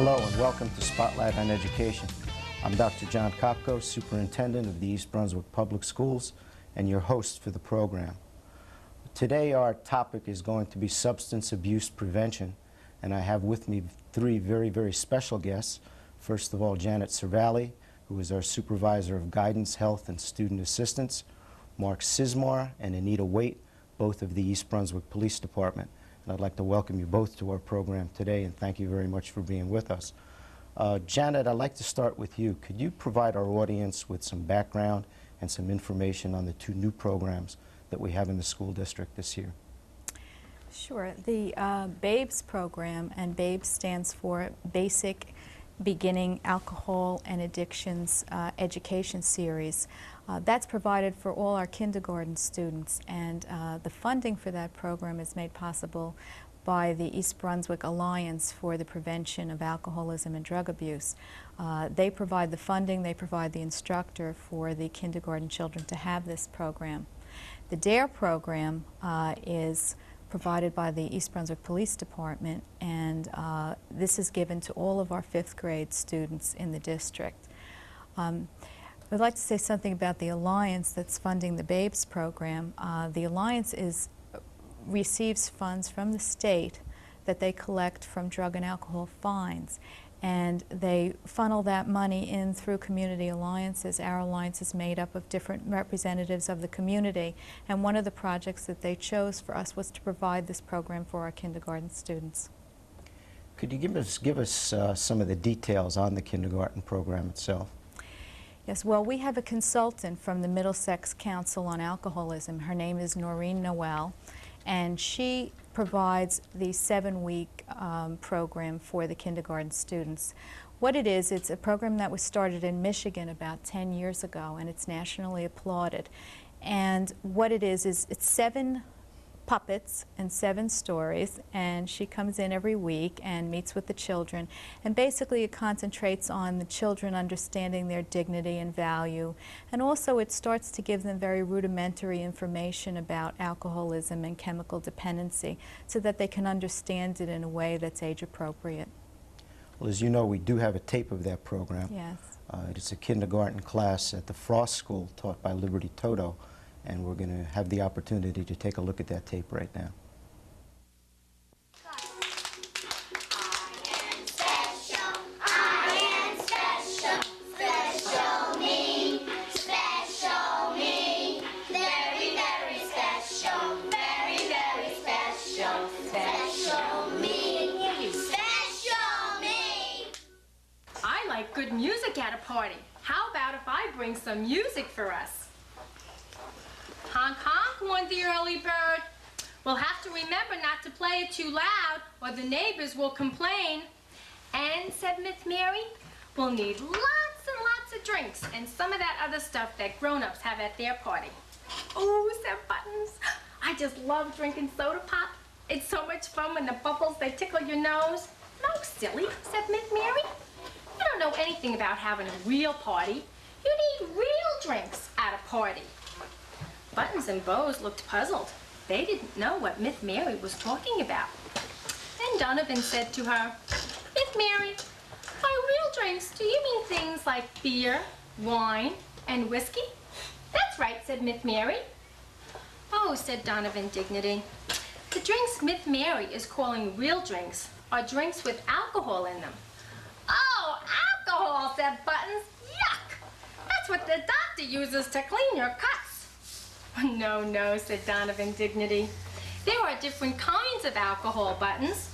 Hello and welcome to Spotlight on Education. I'm Dr. John Kopko, Superintendent of the East Brunswick Public Schools and your host for the program. Today our topic is going to be substance abuse prevention, and I have with me three very special guests. First of all, Janet Cervalli, who is our Supervisor of Guidance, Health, and Student Assistance, Mark Csizmar and Anita, both of the East Brunswick Police Department. And I'd like to welcome you both to our program today, and thank you very much for being with us. Janet, I'd like to start with you. Could you provide our audience with some background and some information on the two new programs that we have in the school district this year? Sure. The BABES program, and BABES stands for Basic Beginning Alcohol and Addictions Education Series. That's provided for all our kindergarten students, and the funding for that program is made possible by the East Brunswick Alliance for the Prevention of Alcoholism and Drug Abuse. They provide the funding, they provide the instructor for the kindergarten children to have this program. The DARE program is provided by the East Brunswick Police Department, and this is given to all of our 5th grade students in the district. I'd like to say something about the Alliance that's funding the BABES program. The Alliance receives funds from the state that they collect from drug and alcohol fines, and they funnel that money in through community alliances. Our alliance is made up of different representatives of the community, and one of the projects that they chose for us was to provide this program for our kindergarten students. Could you give us some of the details on the kindergarten program itself? Yes, well, we have a consultant from the Middlesex Council on Alcoholism. Her name is Noreen Noel, and she provides the 7-week program for the kindergarten students. What it is, it's a program that was started in Michigan about 10 years ago, and it's nationally applauded. And what it is it's 7 puppets and 7 stories, and she comes in every week and meets with the children, and basically it concentrates on the children understanding their dignity and value, and also it starts to give them very rudimentary information about alcoholism and chemical dependency so that they can understand it in a way that's age appropriate. Well, as you know, we do have a tape of that program. Yes. It's a kindergarten class at the Frost School taught by Liberty Toto, and we're going to have the opportunity to take a look at that tape right now. I like good music at a party. How about if I bring some music for us? Honk, honk, went the early bird. We'll have to remember not to play it too loud or the neighbors will complain. And, said Miss Mary, we'll need lots and lots of drinks and some of that other stuff that grown-ups have at their party. Oh, said Buttons, I just love drinking soda pop. It's so much fun when the bubbles, they tickle your nose. No, silly, said Miss Mary. You don't know anything about having a real party. You need real drinks at a party. Buttons and Bows looked puzzled. They didn't know what Miss Mary was talking about. Then Donovan said to her, Miss Mary, by real drinks, do you mean things like beer, wine, and whiskey? That's right, said Miss Mary. Oh, said Donovan, dignity. The drinks Miss Mary is calling real drinks are drinks with alcohol in them. Oh, alcohol, said Buttons. Yuck! That's what the doctor uses to clean your cuts. No, no, said Donovan, dignity. There are different kinds of alcohol, Buttons.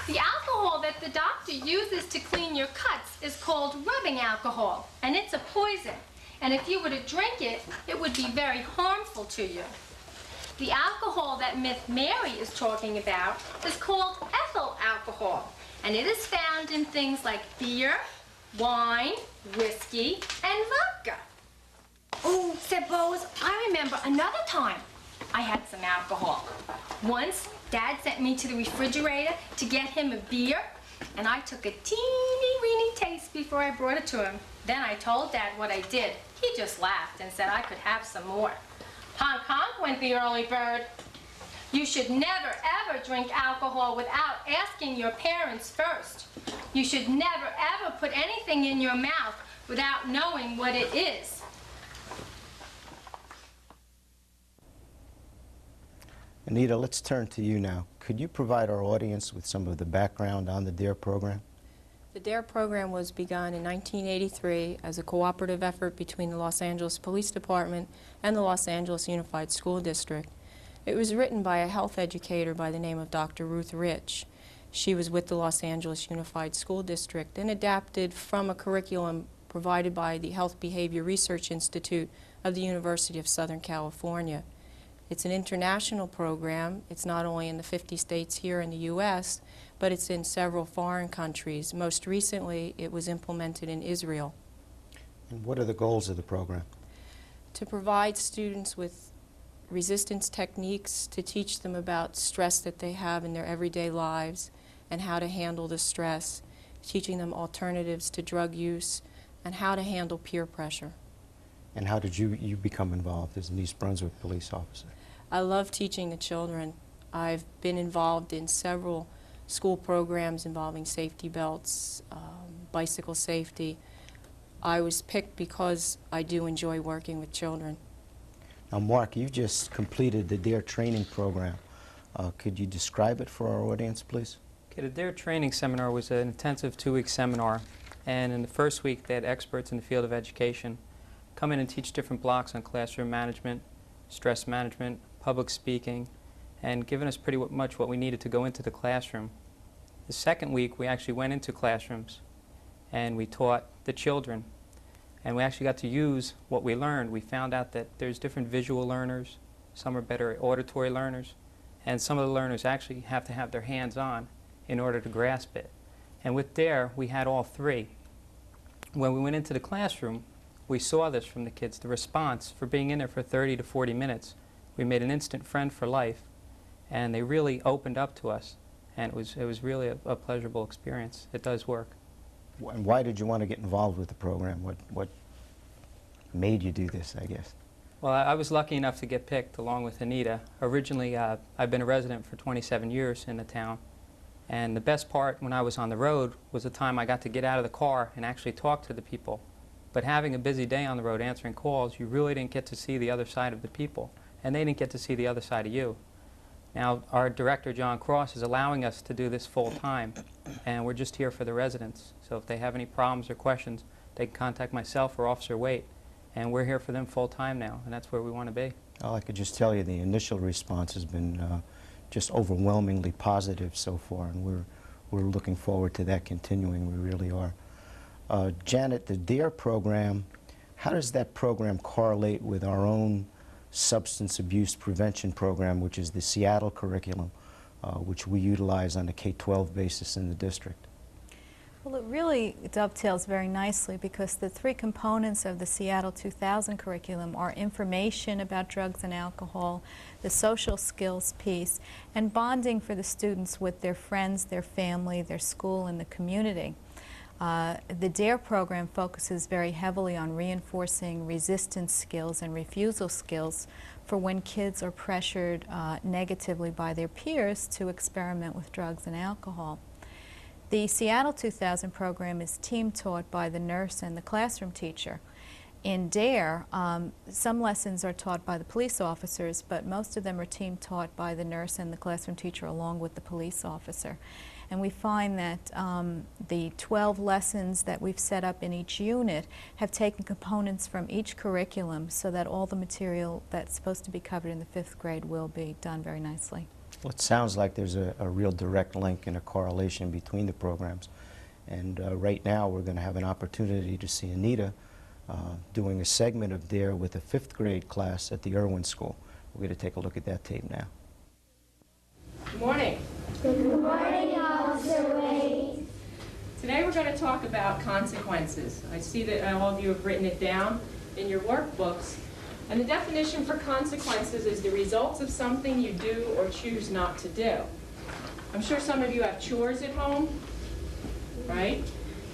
The alcohol that the doctor uses to clean your cuts is called rubbing alcohol, and it's a poison. And if you were to drink it, it would be very harmful to you. The alcohol that Miss Mary is talking about is called ethyl alcohol, and it is found in things like beer, wine, whiskey, and vodka. Oh, said Bose, I remember another time I had some alcohol. Once, Dad sent me to the refrigerator to get him a beer, and I took a teeny-weeny taste before I brought it to him. Then I told Dad what I did. He just laughed and said I could have some more. Honk, honk, went the early bird. You should never, ever drink alcohol without asking your parents first. You should never, ever put anything in your mouth without knowing what it is. Anita, let's turn to you now. Could you provide our audience with some of the background on the DARE program? The DARE program was begun in 1983 as a cooperative effort between the Los Angeles Police Department and the Los Angeles Unified School District. It was written by a health educator by the name of Dr. Ruth Rich. She was with the Los Angeles Unified School District and adapted from a curriculum provided by the Health Behavior Research Institute of the University of Southern California. It's an international program. It's not only in the 50 states here in the U.S., but it's in several foreign countries. Most recently, it was implemented in Israel. And what are the goals of the program? To provide students with resistance techniques, to teach them about stress that they have in their everyday lives and how to handle the stress, teaching them alternatives to drug use, and how to handle peer pressure. And how did you become involved as an East Brunswick police officer? I love teaching the children. I've been involved in several school programs involving safety belts, bicycle safety. I was picked because I do enjoy working with children. Now, Mark, you just completed the DARE training program. Could you describe it for our audience, please? Okay, the DARE training seminar was an intensive 2-week seminar, and in the first week they had experts in the field of education come in and teach different blocks on classroom management, stress management, public speaking, and given us pretty much what we needed to go into the classroom. The second week we actually went into classrooms and we taught the children, and we actually got to use what we learned. We found out that there's different visual learners, some are better auditory learners, and some of the learners actually have to have their hands on in order to grasp it. And with DARE we had all three. When we went into the classroom, we saw this from the kids, the response for being in there for 30 to 40 minutes. We made an instant friend for life, and they really opened up to us, and it was really a pleasurable experience. It does work. And why did you want to get involved with the program? What made you do this, I guess? Well, I was lucky enough to get picked along with Anita. Originally, I've been a resident for 27 years in the town, and the best part when I was on the road was the time I got to get out of the car and actually talk to the people. But having a busy day on the road answering calls, you really didn't get to see the other side of the people, and they didn't get to see the other side of you. Now, our director, John Cross, is allowing us to do this full time, and we're just here for the residents. So if they have any problems or questions, they can contact myself or Officer Waite, and we're here for them full time now, and that's where we want to be. Well, I could just tell you the initial response has been just overwhelmingly positive so far, and we're looking forward to that continuing. We really are. Janet, the DARE program, how does that program correlate with our own substance abuse prevention program, which is the Seattle curriculum, which we utilize on a K-12 basis in the district? Well, it really dovetails very nicely because the three components of the Seattle 2000 curriculum are information about drugs and alcohol, the social skills piece, and bonding for the students with their friends, their family, their school, and the community. The DARE program focuses very heavily on reinforcing resistance skills and refusal skills for when kids are pressured negatively by their peers to experiment with drugs and alcohol. The Seattle 2000 program is team taught by the nurse and the classroom teacher. In DARE, some lessons are taught by the police officers, but most of them are team taught by the nurse and the classroom teacher along with the police officer. And we find that the 12 lessons that we've set up in each unit have taken components from each curriculum so that all the material that's supposed to be covered in the 5th grade will be done very nicely. Well, it sounds like there's a real direct link and a correlation between the programs. And right now we're going to have an opportunity to see Anita doing a segment of DARE with a 5th grade class at the Irwin School. We're going to take a look at that tape now. Good morning. Good morning, Officer Wade. Today we're going to talk about consequences. I see that all of you have written it down in your workbooks. And the definition for consequences is the results of something you do or choose not to do. I'm sure some of you have chores at home, right?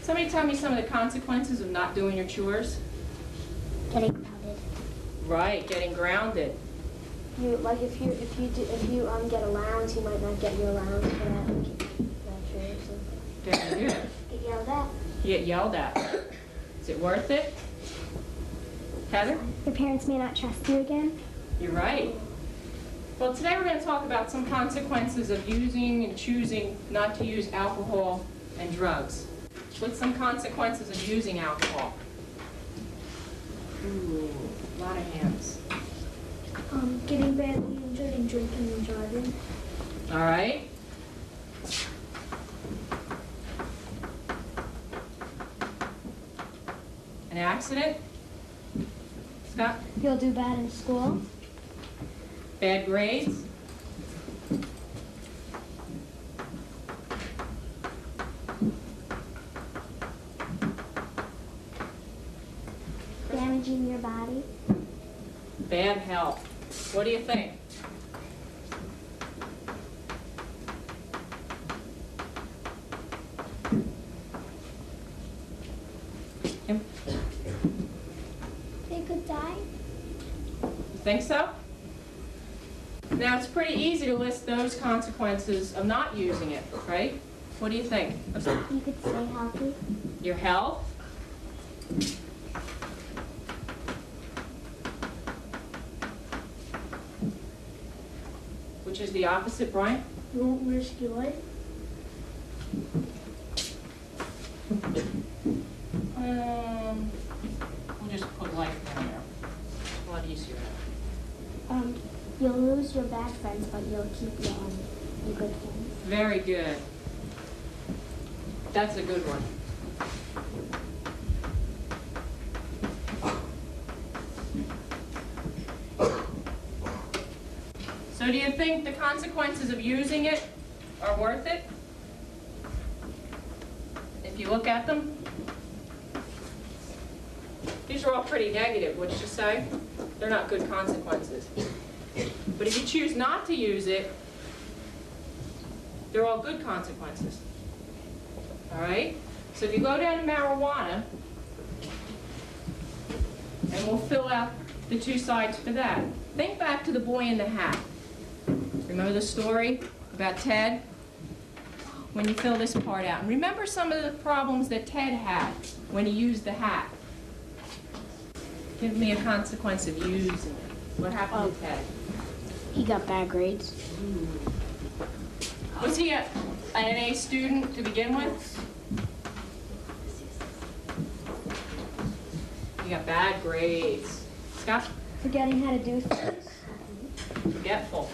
Somebody tell me some of the consequences of not doing your chores. Getting grounded. Right, getting grounded. you get allowance, you might not get your allowance for that lecture or something. Very good. Get yelled at. You get yelled at. Is it worth it? Heather? Your parents may not trust you again. You're right. Well, today we're going to talk about some consequences of using and choosing not to use alcohol and drugs. What's some consequences of using alcohol? Ooh, a lot of hands. Getting badly injured and drinking and driving. All right. An accident? Scott? You'll do bad in school. Bad grades? Damaging your body. Bad health. What do you think? Kim? They could die. You think so? Now, it's pretty easy to list those consequences of not using it, right? What do you think? You could stay healthy. Your health? Which is the opposite, Brian? You won't risk your life. We'll just put life down there. A lot easier. You'll lose your bad friends, but you'll keep your good friends. Very good. That's a good one. So do you think the consequences of using it are worth it? If you look at them? These are all pretty negative, wouldn't you say? They're not good consequences. But if you choose not to use it, they're all good consequences. All right? So if you go down to marijuana, and we'll fill out the two sides for that. Think back to the boy in the hat. Remember the story about Ted? When you fill this part out. And remember some of the problems that Ted had when he used the hat. Give me a consequence of using it. What happened to Ted? He got bad grades. Was he an A student to begin with? He got bad grades. Scott? Forgetting how to do things. Forgetful.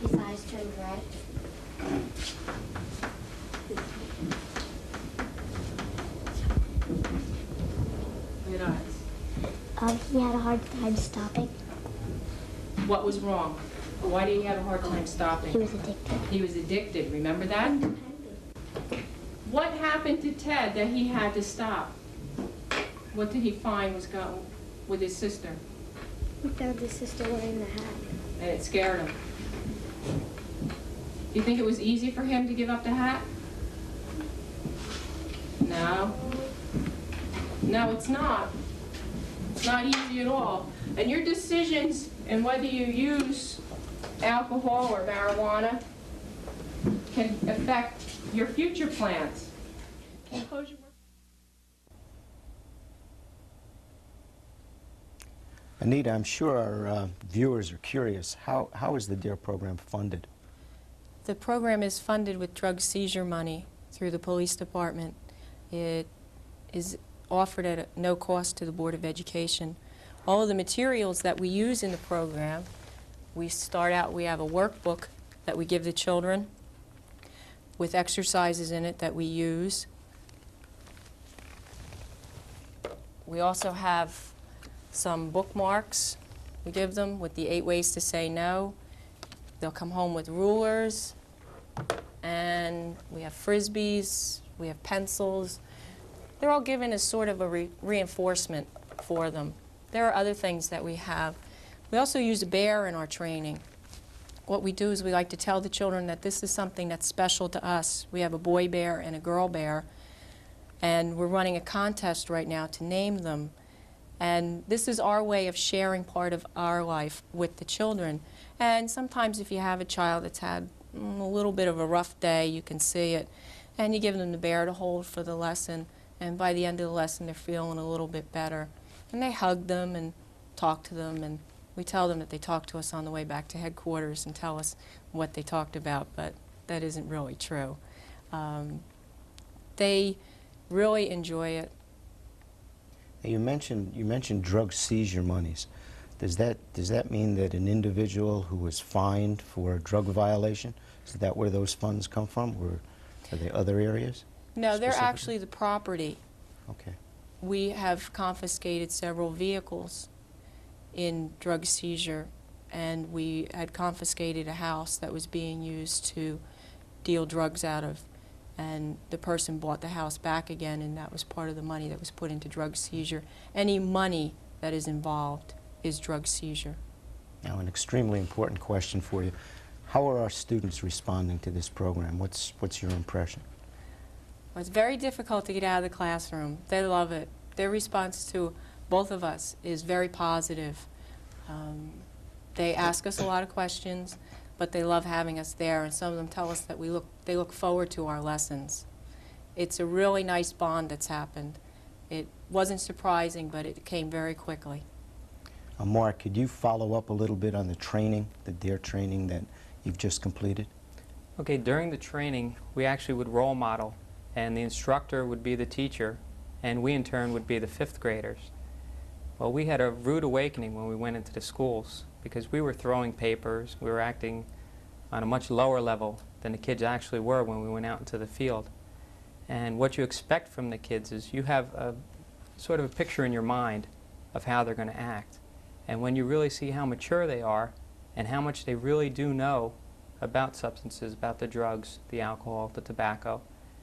His eyes turned red. Red eyes. He had a hard time stopping. What was wrong? Why did he have a hard time He stopping? was addicted. He was addicted, remember that? What happened to Ted that he had to stop? What did he find was going with his sister? He found his sister wearing the hat. And it scared him. Do you think it was easy for him to give up the hat? No. No, it's not. It's not easy at all. And your decisions and whether you use alcohol or marijuana can affect your future plans. Can you close your work? Anita, I'm sure our viewers are curious. How is the DARE program funded? The program is funded with drug seizure money through the police department. It is offered at no cost to the Board of Education. All of the materials that we use in the program, we have a workbook that we give the children with exercises in it that we use. We also have some bookmarks we give them with the 8 ways to say no. They'll come home with rulers, and we have Frisbees, we have pencils. They're all given as sort of a reinforcement for them. There are other things that we have. We also use a bear in our training. What we do is we like to tell the children that this is something that's special to us. We have a boy bear and a girl bear. And we're running a contest right now to name them. And this is our way of sharing part of our life with the children. And sometimes if you have a child that's had a little bit of a rough day, you can see it, and you give them the bear to hold for the lesson, and by the end of the lesson they're feeling a little bit better. And they hug them and talk to them, and we tell them that they talk to us on the way back to headquarters and tell us what they talked about, but that isn't really true. They really enjoy it. You mentioned drug seizure monies. Does that mean that an individual who was fined for a drug violation, is that where those funds come from, or are they other areas? No, they're actually the property. Okay. We have confiscated several vehicles in drug seizure, and we had confiscated a house that was being used to deal drugs out of, and the person bought the house back again, and that was part of the money that was put into drug seizure. Any money that is involved is drug seizure. Now, an extremely important question for you. How are our students responding to this program? What's your impression? Well, it's very difficult to get out of the classroom. They love it. Their response to both of us is very positive. They ask us a lot of questions, but they love having us there, and some of them tell us that they look forward to our lessons. It's a really nice bond that's happened. It wasn't surprising, but it came very quickly. Mark, could you follow up a little bit on the training, the DARE training that you've just completed? Okay, during the training, we actually would role model, and the instructor would be the teacher, and we in turn would be the fifth graders. Well, we had a rude awakening when we went into the schools, because we were throwing papers, we were acting on a much lower level than the kids actually were when we went out into the field. And what you expect from the kids is you have a sort of a picture in your mind of how they're going to act. And when you really see how mature they are and how much they really do know about substances, about the drugs, the alcohol, the tobacco,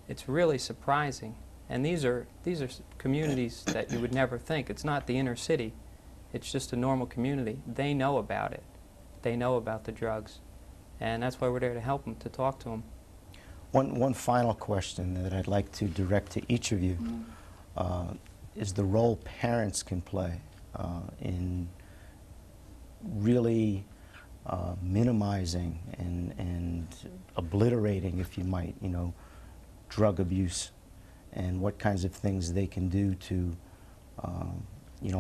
it's really surprising. And these are communities that you would never think. It's not the inner city. It's just a normal community. They know about it. They know about the drugs. And that's why we're there to help them, to talk to them. One final question that I'd like to direct to each of you is the role parents can play in really minimizing and obliterating, if you might, drug abuse, and what kinds of things they can do to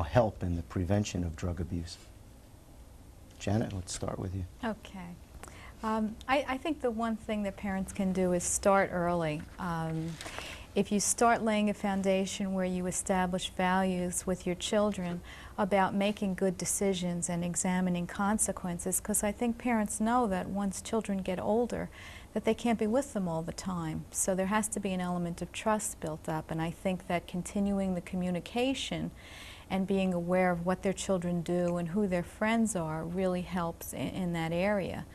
help in the prevention of drug abuse. Janet, let's start with you. Okay. I think the one thing that parents can do is start early. If you start laying a foundation where you establish values with your children about making good decisions and examining consequences, because I think parents know that once children get older, that they can't be with them all the time. So there has to be an element of trust built up, and I think that continuing the communication and being aware of what their children do and who their friends are really helps in that area.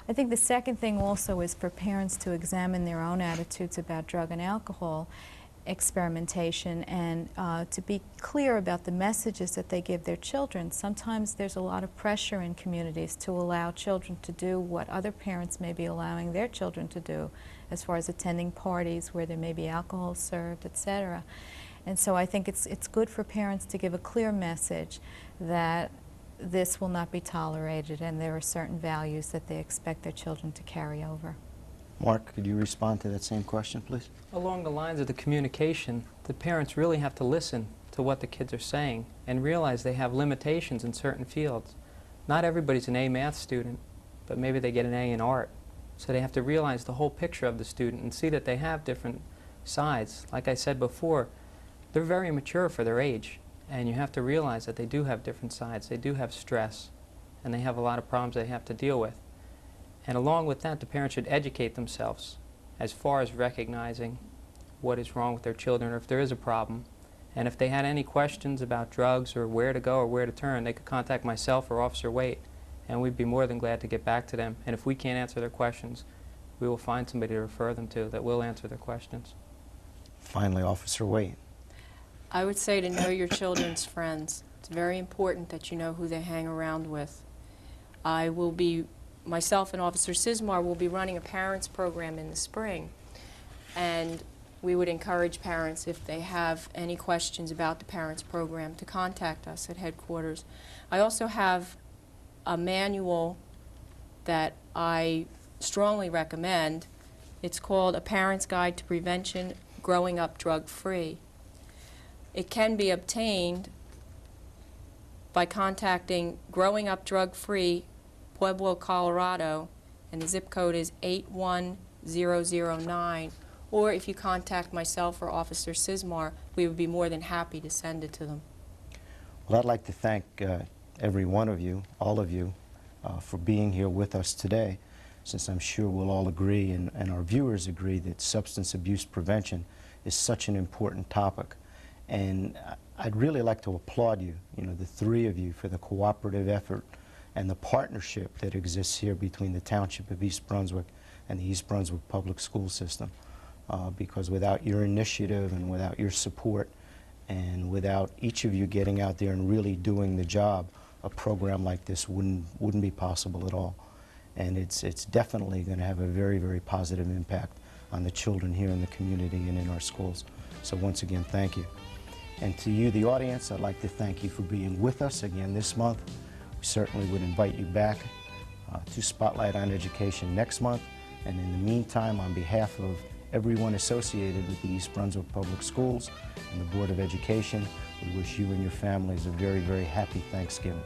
I think the second thing also is for parents to examine their own attitudes about drug and alcohol experimentation, and to be clear about the messages that they give their children. Sometimes there's a lot of pressure in communities to allow children to do what other parents may be allowing their children to do, as far as attending parties where there may be alcohol served, etc. And so I think it's good for parents to give a clear message that this will not be tolerated, and there are certain values that they expect their children to carry over. Mark, could you respond to that same question, please? Along the lines of the communication, the parents really have to listen to what the kids are saying and realize they have limitations in certain fields. Not everybody's an A math student, but maybe they get an A in art. So they have to realize the whole picture of the student and see that they have different sides. Like I said before, they're very mature for their age, and you have to realize that they do have different sides. They do have stress, and they have a lot of problems they have to deal with. And along with that, the parents should educate themselves as far as recognizing what is wrong with their children, or if there is a problem. And if they had any questions about drugs or where to go or where to turn, they could contact myself or Officer Waite, and we'd be more than glad to get back to them. And if we can't answer their questions, we will find somebody to refer them to that will answer their questions. Finally, Officer Waite. I would say to know your children's friends. It's very important that you know who they hang around with. Myself and Officer Csizmar will be running a parents program in the spring, and we would encourage parents, if they have any questions about the Parents Program, to contact us at headquarters. I also have a manual that I strongly recommend. It's called A Parent's Guide to Prevention Growing Up Drug-Free. It can be obtained by contacting Growing Up Drug-Free, Pueblo, Colorado, and the zip code is 81009. Or if you contact myself or Officer Csizmar, we would be more than happy to send it to them. Well, I'd like to thank every one of you, all of you, for being here with us today, since I'm sure we'll all agree and our viewers agree that substance abuse prevention is such an important topic. And I'd really like to applaud you, the three of you, for the cooperative effort and the partnership that exists here between the Township of East Brunswick and the East Brunswick Public School System. Because without your initiative and without your support and without each of you getting out there and really doing the job, a program like this wouldn't be possible at all. And it's definitely going to have a very, very positive impact on the children here in the community and in our schools. So once again, thank you. And to you, the audience, I'd like to thank you for being with us again this month. We certainly would invite you back to Spotlight on Education next month. And in the meantime, on behalf of everyone associated with the East Brunswick Public Schools and the Board of Education, we wish you and your families a very, very happy Thanksgiving.